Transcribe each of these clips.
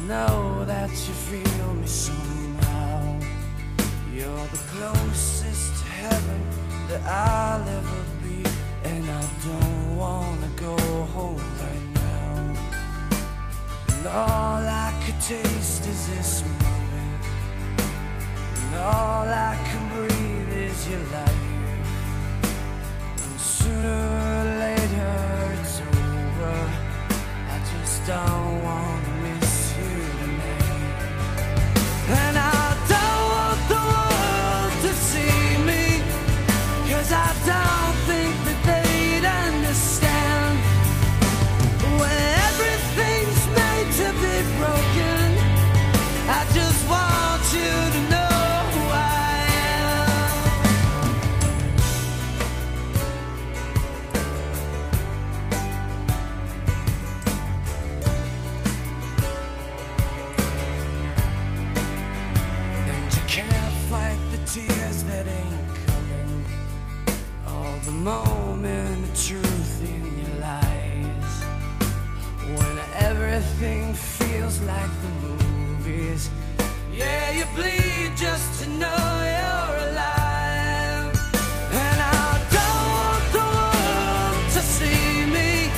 know that you feel me somehow. You're the closest to heaven that I'll ever be, and I don't wanna go home right now. And all I could taste is this moment, and all I can breathe is your life. And sooner or later it's over. I just don't wanna miss you tonight. And I don't want the world to see me, 'cause I don't think that they'd understand. When everything's made to be broken, I just want you to know who I am. And you can't fight the tears that ain't coming, all the moment of truth in your lies. When everything feels like the movies, yeah, you bleed just to know you're alive. And I don't want the world to see me,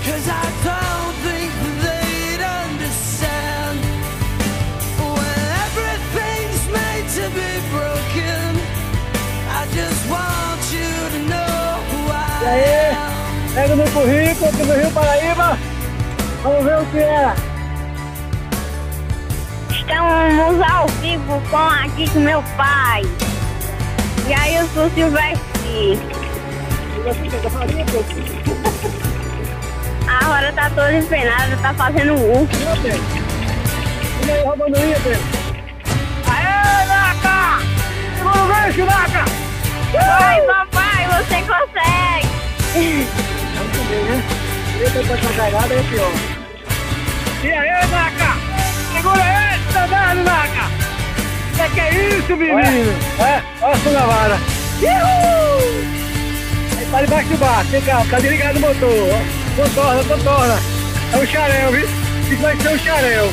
'cause I don't think that they'd understand. When everything's made to be broken, I just want you to know who E I aí, am. pega no currículo aqui no Rio Paraíba. Vamos ver o que é. Estamos ao vivo aqui com meu pai. E aí eu sou Silvestre. A roda tá toda empenada, tá fazendo E aí, roubando aí, Pedro. Aê, Naca! Segura o gancho, Naca! Vai, papai, você consegue. Vamos ver, né? Eita, tá carregada, é pior. E aí, Naca? Segura aí, danado, Naca! Que é isso, menino? Olha a sua vara. Aí tá debaixo do barco, vem cá, tá desligado o motor. Ó. Contorna. É um xarel, viu? Isso vai ser um xarel.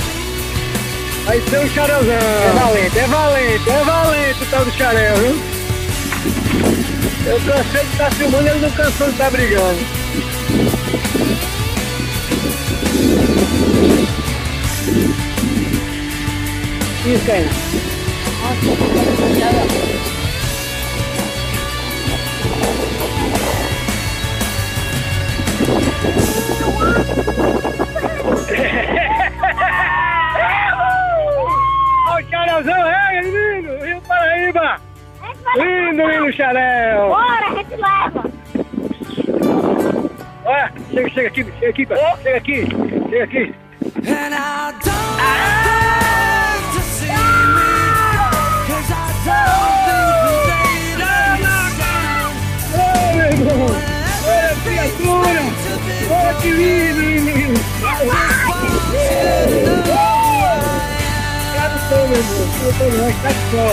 Vai ser um xarelzão. É valente o tal do xarel, viu? Eu cansei de estar filmando, ele não cansou de estar brigando. Isso aí. Olha o xarelzão, lindo, Rio Paraíba. Lindo, xarel. Bora, que te leva. Olha, chega aqui, pá. Chega aqui. And I don't want to see me, 'cause I don't think that they'd understand. Ô, meu irmão! Olha a criatura! Olha que lindo! Obrigado, meu irmão. Não, está só.